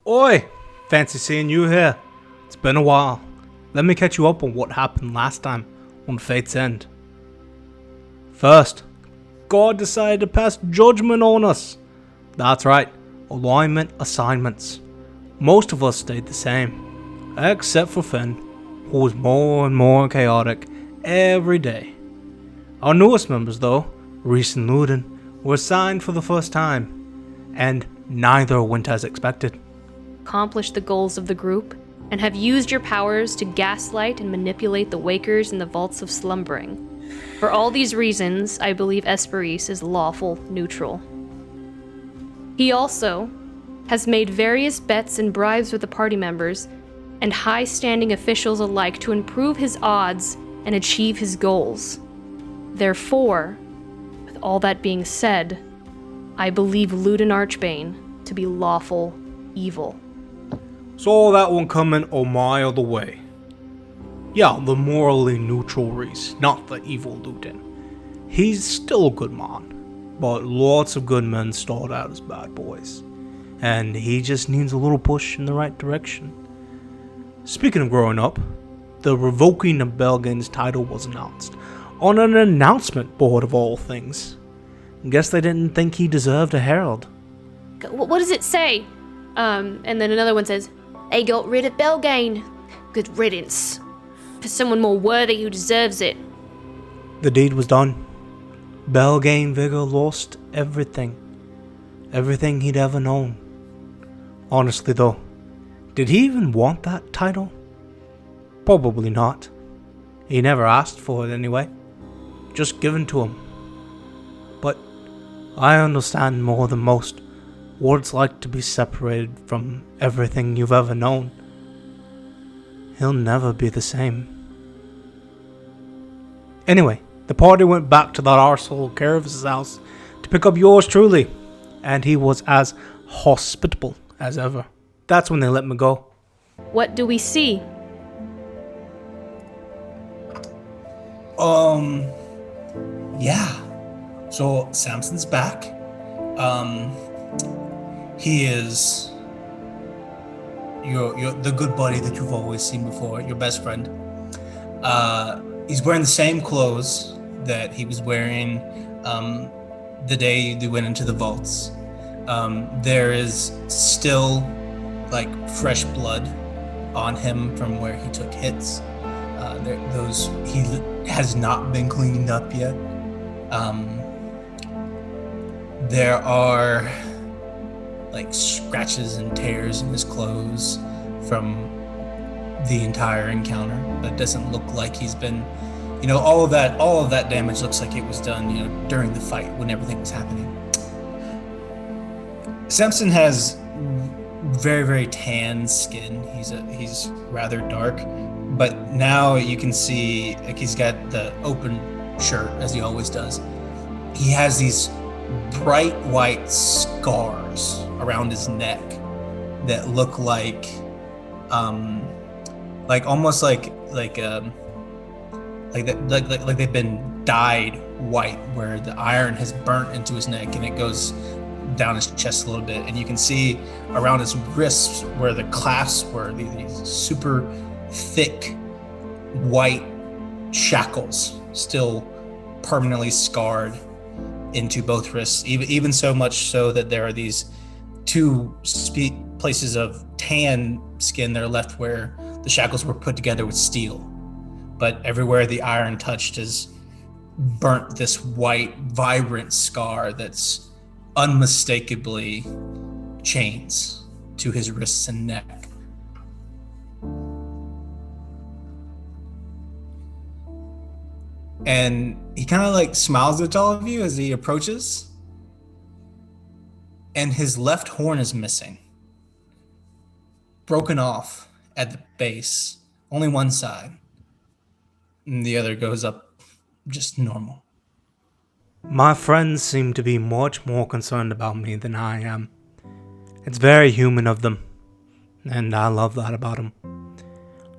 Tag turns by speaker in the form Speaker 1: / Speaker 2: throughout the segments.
Speaker 1: Oi! Fancy seeing you here. It's been a while. Let me catch you up on what happened last time on Fate's End. First, God decided to pass judgment on us. That's right, alignment assignments. Most of us stayed the same, except for Finn, who was more and more chaotic every day. Our newest members though, Reese and Luden, were assigned for the first time, and neither went as expected.
Speaker 2: Accomplish the goals of the group, and have used your powers to gaslight and manipulate the wakers in the vaults of slumbering. For all these reasons, I believe Esperis is lawful neutral. He also has made various bets and bribes with the party members and high-standing officials alike to improve his odds and achieve his goals. Therefore, with all that being said, I believe Luden Archbane to be lawful evil.
Speaker 1: Saw that one coming a mile away. Yeah, the morally neutral Reese, not the evil Luden. He's still a good man, but lots of good men start out as bad boys, and he just needs a little push in the right direction. Speaking of growing up, the revoking of Belgain's title was announced, on an announcement board of all things. Guess they didn't think he deserved a herald.
Speaker 2: What does it say? And then another one says, they got rid of Belgain. Good riddance. For someone more worthy who deserves it.
Speaker 1: The deed was done. Belgain Vigor lost everything. Everything he'd ever known. Honestly though, did he even want that title? Probably not. He never asked for it anyway. Just given to him. But I understand more than most what it's like to be separated from everything you've ever known. He'll never be the same. Anyway, the party went back to that arsehole Kareviss' house to pick up yours truly, and he was as hospitable as ever. That's when they let me go.
Speaker 2: What do we see?
Speaker 3: Yeah. So Samson's back. He is your the good buddy that you've always seen before, your best friend. He's wearing the same clothes that he was wearing the day they went into the vaults. There is still like fresh blood on him from where he took hits. He has not been cleaned up yet. There are like scratches and tears in his clothes from the entire encounter, but it doesn't look like he's been, all of that damage looks like it was done, during the fight when everything was happening. Samson has very, very tan skin. He's rather dark, but now you can see like he's got the open shirt as he always does. He has these bright white scars around his neck that look like almost like they've been dyed white, where the iron has burnt into his neck and it goes down his chest a little bit, and you can see around his wrists where the clasps were these super thick white shackles still permanently scarred into both wrists, even so much so that there are these two places of tan skin that are left where the shackles were put together with steel, but everywhere the iron touched has burnt this white, vibrant scar that's unmistakably chains to his wrists and neck. And he kind of like smiles at all of you as he approaches. And his left horn is missing. Broken off at the base. Only one side. And the other goes up just normal.
Speaker 1: My friends seem to be much more concerned about me than I am. It's very human of them, and I love that about them.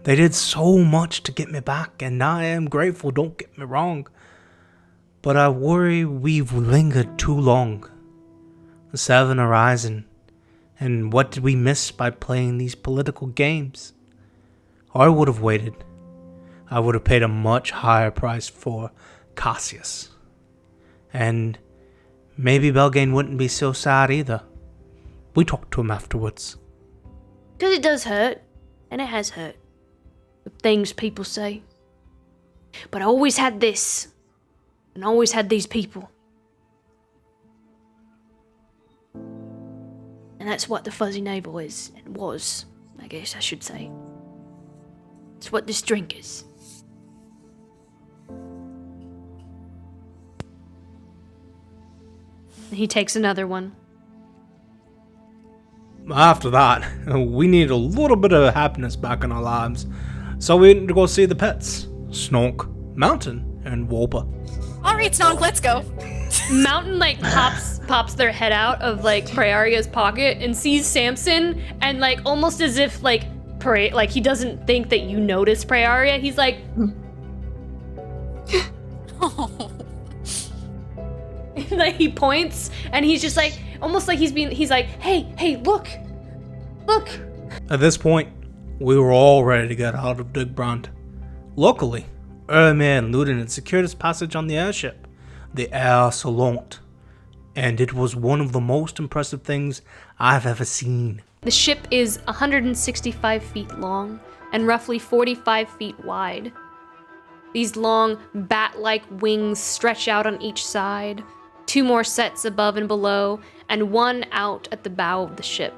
Speaker 1: They did so much to get me back, and I am grateful, don't get me wrong. But I worry we've lingered too long. The Seven are rising, And what did we miss by playing these political games? I would have waited. I would have paid a much higher price for Cassius. And maybe Belgain wouldn't be so sad either. We talked to him afterwards.
Speaker 2: Because it does hurt, and it has hurt. The things people say. But I always had this, and I always had these people. And that's what the fuzzy navel is, and was, I guess I should say. It's what this drink is. He takes another one.
Speaker 1: After that, we need a little bit of happiness back in our lives. So we went to go see the pets. Snork, Mountain, and Wolper.
Speaker 4: Alright, Snog, let's go.
Speaker 2: Mountain like pops their head out of like Prearia's pocket and sees Samson, and like almost as if like he doesn't think that you notice Prearia. He's like like he points and he's just like almost like he's like, hey, look.
Speaker 1: At this point, we were all ready to get out of Digbrand. Luckily, Ermir and Ludin had secured his passage on the airship, the Aerisolant, and it was one of the most impressive things I've ever seen.
Speaker 2: The ship is 165 feet long and roughly 45 feet wide. These long, bat-like wings stretch out on each side, 2 more sets above and below, and 1 out at the bow of the ship.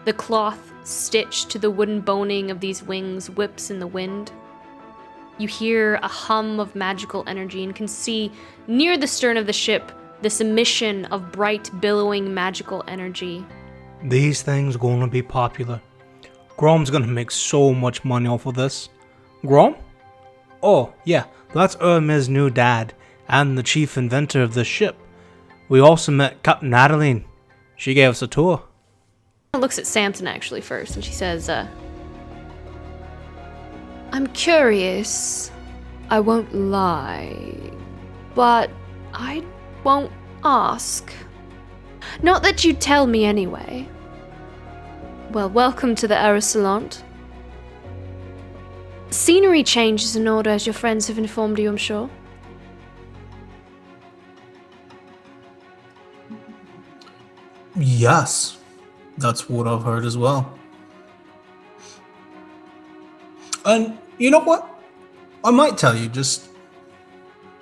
Speaker 2: The cloth stitched to the wooden boning of these wings whips in the wind. You hear a hum of magical energy and can see, near the stern of the ship, this emission of bright, billowing magical energy.
Speaker 1: These things gonna be popular. Grom's gonna make so much money off of this. Grom? Oh, yeah, that's Ermir's new dad, and the chief inventor of the ship. We also met Captain Adeline. She gave us a tour.
Speaker 2: Looks at Samson actually first, and she says, I'm curious. I won't lie. But I won't ask. Not that you'd tell me anyway. Well, welcome to the Aerisolant. Scenery change is in order, as your friends have informed you, I'm sure.
Speaker 3: Yes, that's what I've heard as well. And you know what? I might tell you, just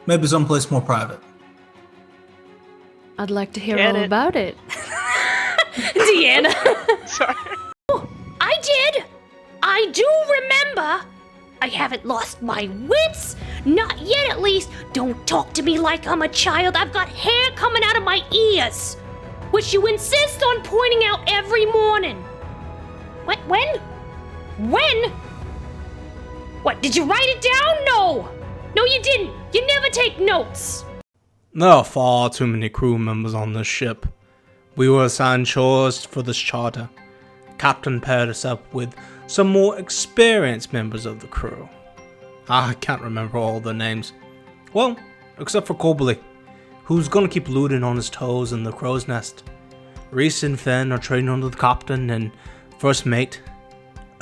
Speaker 3: maybe someplace more private.
Speaker 2: I'd like to hear
Speaker 4: Get
Speaker 2: all
Speaker 4: it.
Speaker 2: about it. Deanna.
Speaker 4: Sorry.
Speaker 5: I did! I do remember! I haven't lost my wits! Not yet, at least! Don't talk to me like I'm a child! I've got hair coming out of my ears! Which you insist on pointing out every morning! When? What, did you write it down? No! No, you didn't! You never take notes!
Speaker 1: There are far too many crew members on this ship. We were assigned chores for this charter. Captain paired us up with some more experienced members of the crew. I can't remember all their names. Well, except for Cobley, who's gonna keep Ludin on his toes in the crow's nest. Reese and Finn are training under the captain and first mate.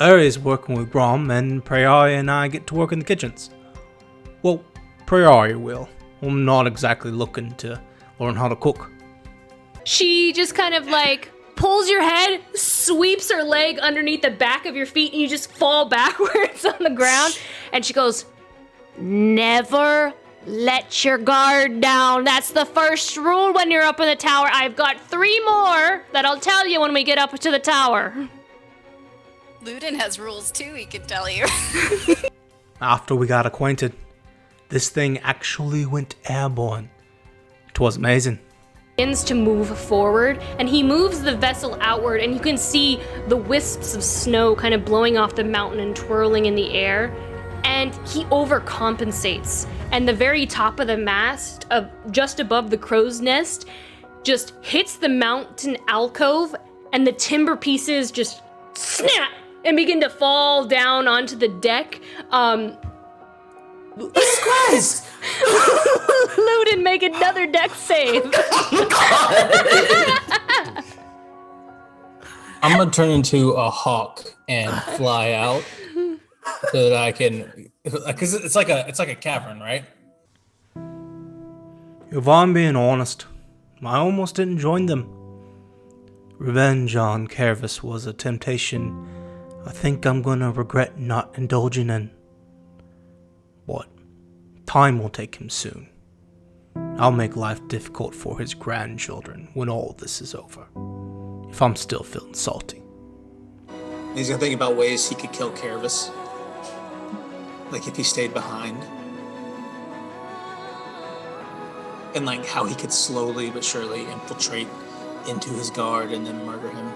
Speaker 1: Uri is working with Grom, and Prearia and I get to work in the kitchens. Well, Prearia will. I'm not exactly looking to learn how to cook.
Speaker 2: She just kind of like pulls your head, sweeps her leg underneath the back of your feet, and you just fall backwards on the ground. And she goes,
Speaker 5: Never let your guard down. That's the first rule when you're up in the tower. I've got 3 more that I'll tell you when we get up to the tower.
Speaker 4: Ludin has rules too, he can tell you.
Speaker 1: After we got acquainted, this thing actually went airborne. It was amazing.
Speaker 2: begins to move forward, and he moves the vessel outward, and you can see the wisps of snow kind of blowing off the mountain and twirling in the air. And he overcompensates, and the very top of the mast, just above the crow's nest, just hits the mountain alcove, and the timber pieces just snap and begin to fall down onto the deck.
Speaker 3: Jesus Christ!
Speaker 2: Ludin, make another deck save.
Speaker 3: I'm gonna turn into a hawk and fly out so that I can, because it's like a cavern, right?
Speaker 1: If I'm being honest, I almost didn't join them. Revenge on Kareviss was a temptation I think I'm gonna regret not indulging in. But time will take him soon. I'll make life difficult for his grandchildren when all this is over, if I'm still feeling salty.
Speaker 3: He's gonna think about ways he could kill Kareviss, like if he stayed behind, and like how he could slowly but surely infiltrate into his guard and then murder him.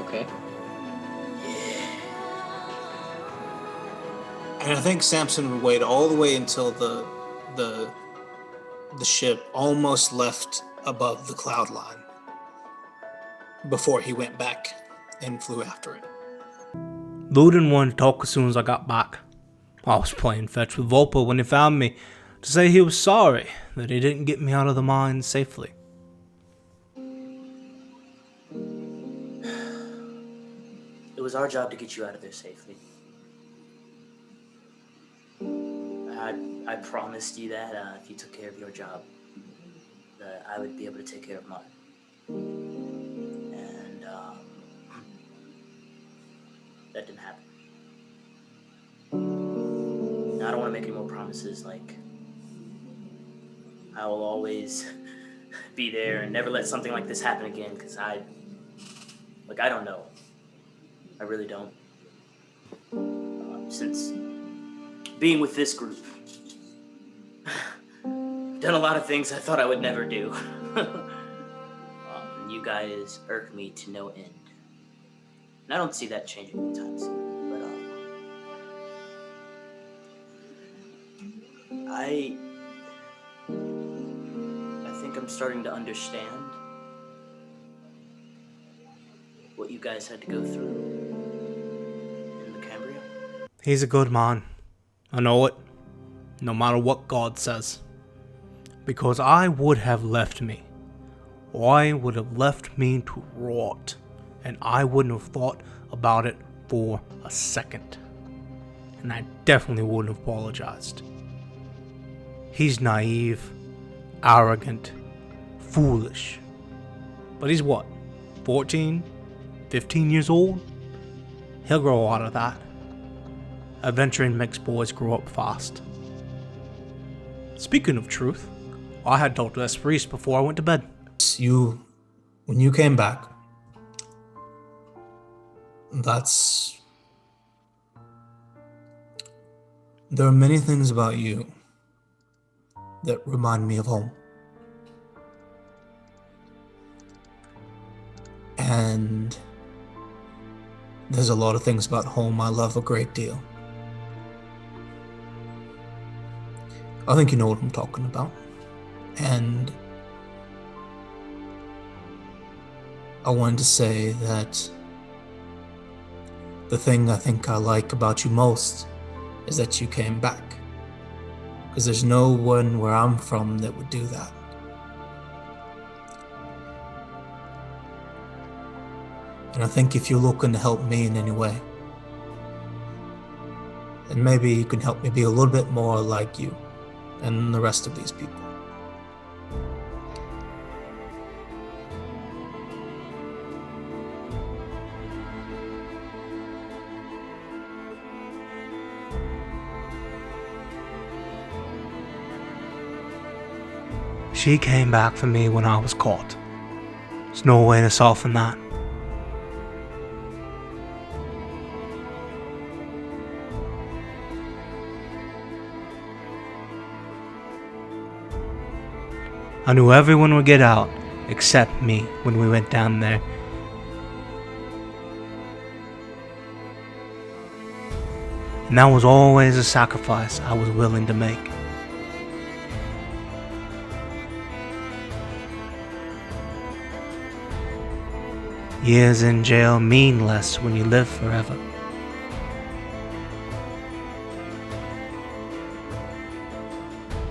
Speaker 6: Okay.
Speaker 3: And I think Samson would wait all the way until the ship almost left above the cloud line before he went back and flew after it.
Speaker 1: Luden wanted to talk as soon as I got back. I was playing fetch with Volpa when he found me to say he was sorry that he didn't get me out of the mine safely.
Speaker 6: It was our job to get you out of there safely. I promised you that if you took care of your job, that I would be able to take care of mine. And that didn't happen. Now, I don't want to make any more promises like I will always be there and never let something like this happen again, because I don't know. I really don't. Since being with this group, I've done a lot of things I thought I would never do. You guys irk me to no end. And I don't see that changing anytime soon. But I think I'm starting to understand what you guys had to go through in the Cambria.
Speaker 1: He's a good man. I know it. No matter what God says. Because I would have left me. I would have left me to rot. And I wouldn't have thought about it for a second. And I definitely wouldn't have apologized. He's naive, arrogant, foolish. But he's what? 14? 15 years old? He'll grow out of that. Adventuring makes boys grow up fast. Speaking of truth, I had talked to Aerisolant before I went to bed.
Speaker 3: When you came back, there are many things about you that remind me of home. And there's a lot of things about home I love a great deal. I think you know what I'm talking about. And I wanted to say that the thing I think I like about you most is that you came back. Because there's no one where I'm from that would do that. And I think if you're looking to help me in any way, then maybe you can help me be a little bit more like you and the rest of these people.
Speaker 1: She came back for me when I was caught. There's no way to soften that. I knew everyone would get out, except me, when we went down there. And that was always a sacrifice I was willing to make. Years in jail mean less when you live forever.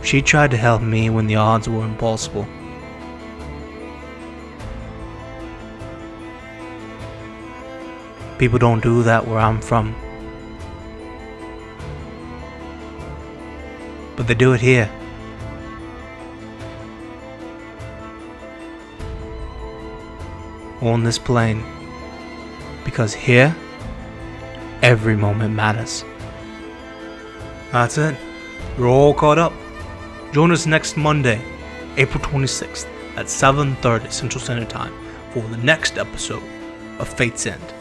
Speaker 1: She tried to help me when the odds were impossible. People don't do that where I'm from. But they do it here. On this plane. Because here, every moment matters. That's it. You're all caught up. Join us next Monday, April 26th at 7:30 Central Standard Time for the next episode of Fate's End.